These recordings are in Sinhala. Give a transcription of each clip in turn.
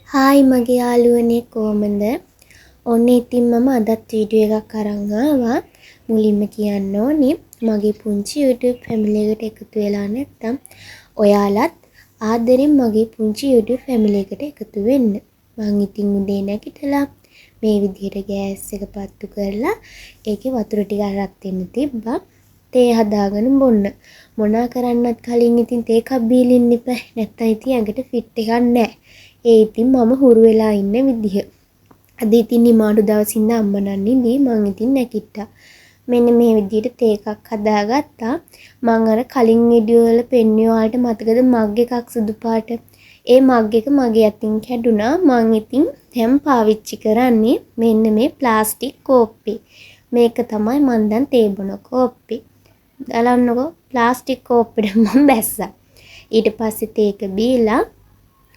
හායි මගේ යාළුවනේ කොහමද? ඔන්න ඉතින් මම අදත් වීඩියෝ එකක් අරන් ආවා. මුලින්ම කියන්න ඕනේ මගේ පුංචි YouTube family එකට එකතු වෙලා නැත්නම් ඔයාලත් ආදරෙන් මගේ පුංචි YouTube family එකට එකතු වෙන්න. මං ඉතින් උදේ නැගිටලා මේ විදිහට ගෑස් එක පත්තු කරලා ඒකේ වතුර ටික අරන් දෙන්න තිබ්බා. තේ හදාගෙන බොන්න. මොනා කරන්නත් කලින් ඉතින් තේ කප් බීලා ඉන්න ඉපැ. නැත්නම් ඉතින් ඇඟට ෆිට එකක් නැහැ. ඒ ඉතින් මම හුරු වෙලා ඉන්න විදිහ. අද ඉතින් නිමාඩු දවසින්ද අම්මා නන්නිදී මං ඉතින් නැගිට්ටා. මෙන්න මේ විදිහට තේ එකක් හදාගත්තා. මං අර කලින් වීඩියෝ වල පෙන්වුවේ ඔයාලට මතකද මග් එකක් සුදු පාට. ඒ මග් එක මගේ අතින් කැඩුනා. මං ඉතින් දැන් පාවිච්චි කරන්නේ මෙන්න මේ ප්ලාස්ටික් කෝප්පේ. මේක තමයි මං දැන් තේ බොන කෝප්පේ. බලන්නකෝ ප්ලාස්ටික් කෝප්පෙට මම බැස්සා. ඊට පස්සේ තේක බීලා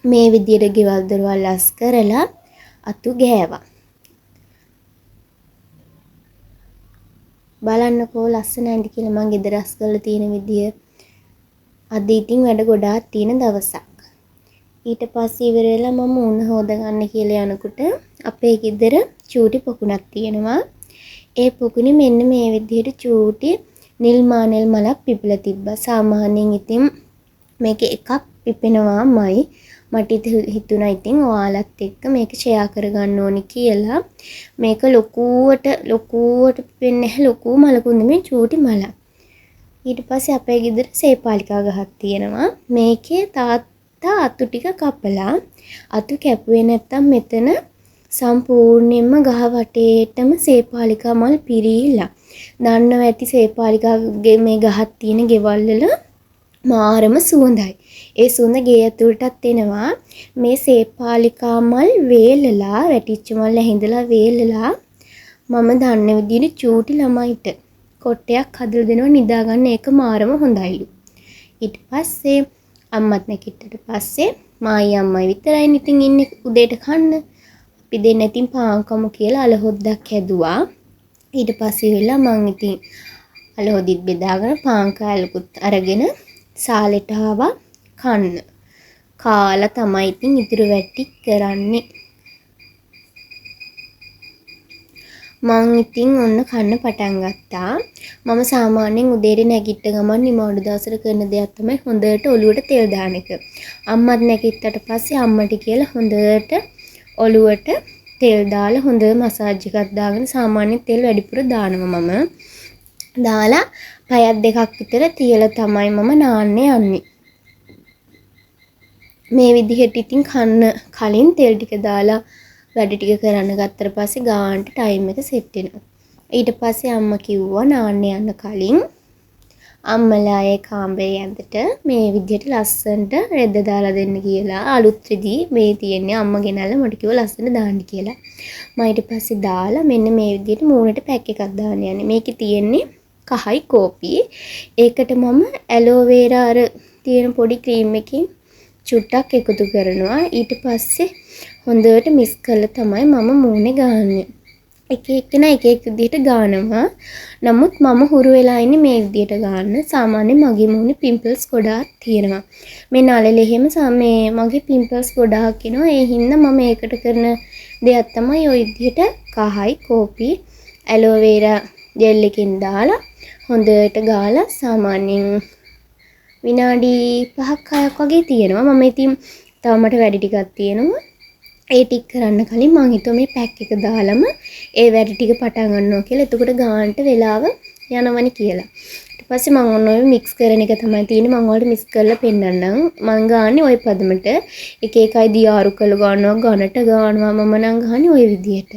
මේ විදියට ගෙවල් දොරවල් අස් කරලා අතු ගෑවා. බලන්නකෝ ලස්සන ඇඳි කියලා මං ගෙදර අස් කරලා තියෙන විදිය. අද ඉතින් වැඩ ගොඩාක් තියෙන දවසක්. ඊට පස්සේ ඉවර වෙලා මම උණ හොද ගන්න කියලා යනකොට අපේ ගෙදර චූටි පොකුණක් තියෙනවා. ඒ පොකුණේ මෙන්න මේ විදියට චූටි නිල් මානෙල් මලක් පිපිලා තිබ්බා. සාමාන්‍යයෙන් ඉතින් මේක එකක් පිපෙනවාමයි. මට හිතුණා ඉතින් ඔයාලත් එක්ක මේක ෂෙයා කරගන්න ඕනි කියලා. මේක ලොකුවට පිපෙන්නේ නැහැ. ලොකු මලකුත් නෙමෙයි චූටි මලක්. ඊට පස්සේ අපේ ගෙදර සේපාලිකා ගහක් තියෙනවා. මේකේ තාත්තා අතු ටික කපලා අතු කැපුවේ නැත්තම් මෙතන සම්පූර්ණයෙන්ම ගහ වටේටම සේපාලිකා මල් පිරීලා. දන්නව ඇති සේපාලිකාගේ මේ ගහක් තියෙන ගෙවල් වල මාරම සුවඳයි. ඒ සුවඳ ගේ ඇතුළටත් එනවා. මේ සේපාලිකා මල් වේලලා වැටිච්ච මල් ඇහිඳලා වේලලා මම දන්න විදිහට චූටි ළමයිට කොටයක් හදලා දෙනවා නිදා ගන්න. ඒක මාරම හොඳයිලු. ඊට පස්සේ අම්මත් නැගිට්ටට පස්සේ මායි අම්මයි විතරයි ඉතින් ඉන්නේ උදේට කන්න. අපි දෙන්න ඉතින් පාන් කමු කියලා අලහොද්දක් හැදුවා. ඊට පස්සේ වෙලා මං ඉතින් අලහොදිත් බෙදාගෙන පාන් කාලකුත් අරගෙන සාලෙට ආවා කන්න. කාලා තමයි ඉතින් ඉතුරු වැටි කරන්නේ. මං ඉතින් ඔන්න කන්න පටන් ගත්තා. මම සාමාන්‍යයෙන් උදේට නැගිට ගමන් නිමාඩු දවසට කරන දෙයක් තමයි හොඳට ඔලුවට තෙල් දාන එක. අම්මත් නැගිට්ටට පස්සේ අම්මට කියලා හොඳට ඔලුවට තෙල් දාලා හොඳ මසාජ් එකක් දාගෙන සාමාන්‍යයෙන් තෙල් වැඩිපුර දානවා මම. දාලා පැයක් දෙකක් විතර තියලා තමයි මම නාන්න යන්නේ. මේ විදිහට ඉතින් කන්න කලින් තෙල් ටික දාලා වැඩ ටික කරන්න ගත්තට පස්සේ ගානට ටයිම් එක සෙට් වෙනවා. ඊට පස්සේ අම්මා කිව්වා නාන්න යන්න කලින් අම්මලා ඒ කාමරේ ඇඳට මේ විදිහට ලස්සනට රෙද්ද දාලා දෙන්න කියලා. අලුත් රෙදි මේ තියෙන්නේ අම්මා ගෙනල්ලා මට කිව්වා ලස්සන දාන්න කියලා. මම ඊට පස්සේ දාලා මෙන්න මේ විදිහට මූණට පැක් එකක් දාන්න යන්නේ. මේකේ තියෙන්නේ කහයි කෝපි. ඒකට මම ඇලෝවේරා අර තියෙන පොඩි ක්‍රීම් එකකින් චුට්ටක් එකතු කරනවා. ඊට පස්සේ හොඳට මික්ස් කරලා තමයි මම මූණේ ගාන්නේ. එක එක විදිහට ගානවා. නමුත් මම හුරු වෙලා ඉන්නේ මේ විදිහට ගන්න. සාමාන්‍යයෙන් මගේ මූණේ පිම්පල්ස් ගොඩාක් තියෙනවා. මේ නළලේ එහෙම මගේ පිම්පල්ස් ගොඩාක් එනවා. ඒ හින්දා මම ඒකට කරන දෙයක් තමයි ওই විදිහට කහයි කෝපි ඇලෝවේරා ජෙල් එකකින් දාලා හොඳට ගාලා සාමාන්‍යයෙන් විනාඩි 5ක් 6ක් වගේ තියෙනවා. මම ඉතින් තව මට වැඩි ටිකක් තියෙනවා. ඒ ටික කරන්න කලින් මං හිතුවා මේ පැක් එක දාලම ඒ වැඩ ටික පටන් ගන්නවා කියලා. එතකොට ගානට වෙලාව යනවනේ කියලා. ඊට පස්සේ මං ඔන්න ඔය මික්ස් කරන එක තමයි තියෙන්නේ. මං ඔයාලට මික්ස් කරලා පෙන්නන්නම්. මං ගාන්නේ ওই පදමට. එක එකයි දියාරු කරලා ගන්නවා, ඝනට ගන්නවා. මම නම් ගාන්නේ ওই විදිහට.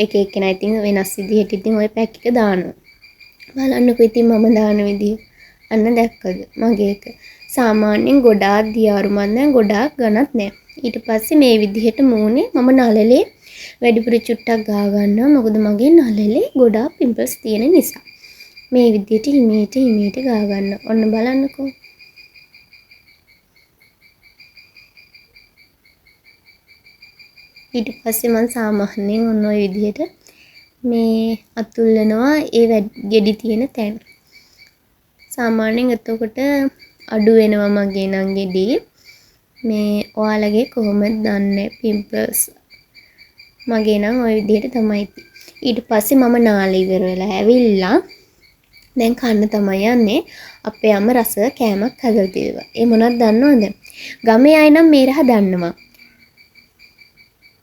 එක එක්කෙනා ඉතින් වෙනස් විදිහට ඉතින් ওই පැක් එක දානවා. බලන්නකෝ ඉතින් මම දාන විදිය. අන්න දැක්කද මගේ එක. සාමාන්‍යයෙන් ගොඩාක් දියාරු මන් ගොඩාක් ඝනත් නෑ. ඊට පස්සේ මේ විදිහට මූණේ මම නළලේ වැඩිපුර චුට්ටක් ගා ගන්නවා. මොකද මගේ නළලේ ගොඩාක් පිම්පල්ස් තියෙන නිසා. මේ විදිහට හිමීට ගා ගන්න. ඔන්න බලන්නකෝ. ඊට පස්සේ මම සාමාන්‍යයෙන් ඔන්න ඔය විදිහට මේ අතුල්ලනවා ඒ ගෙඩි තියෙන තැන. සාමාන්‍යයෙන් එතකොට අඩු වෙනවා මගේ නම් ගෙඩි. මේ ඔයාලගේ කොහොමද දන්නේ පිම්පල්ස්? මගේ නම් ওই විදිහට තමයි. ඊට පස්සේ මම නාලා ඉවර වෙලා ඇවිල්ලා දැන් කන්න තමයි යන්නේ. අපේ අම්ම රස කෑමක් හදලා තිබ්බා. ඒ මොනවද දන්නවද? ගමේ අය නම් මේ රහ දන්නවා.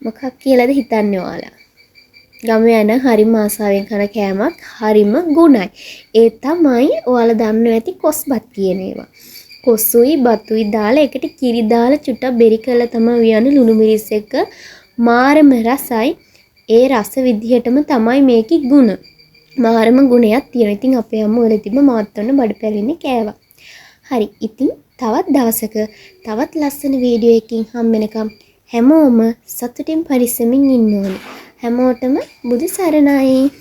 මොකක් කියලාද හිතන්නේ ඔයාලා? ගමේ අය නම් හරිම ආසාවෙන් කන කෑමක් හරිම ගුණයි. ඒ තමයි ඔයාලා දන්නව ඇති කොස්බත් කියන ඒවා. කොසුයි බතුයි දාලා එකට කිරි දාලා චුට්ටක් බෙරි කරලා තමයි උයන්නේ ලුණු මිරිස් එක්ක. මාරම රසයි. ඒ රස විදිහටම තමයි මේකේ ගුණ. මාරම ගුණයක් තියෙනවා. ඉතින් අපේ අම්ම වල තිබ්බ මාත් ඔන්න බඩ පැලින්නේ කෑවා. හරි. ඉතින් තවත් දවසක තවත් ලස්සන වීඩියෝ එකකින් හම්බෙනකම් හැමෝම සතුටින් පරිස්සමින් ඉන්න ඕනේ. හැමෝටම බුදු සරණයි.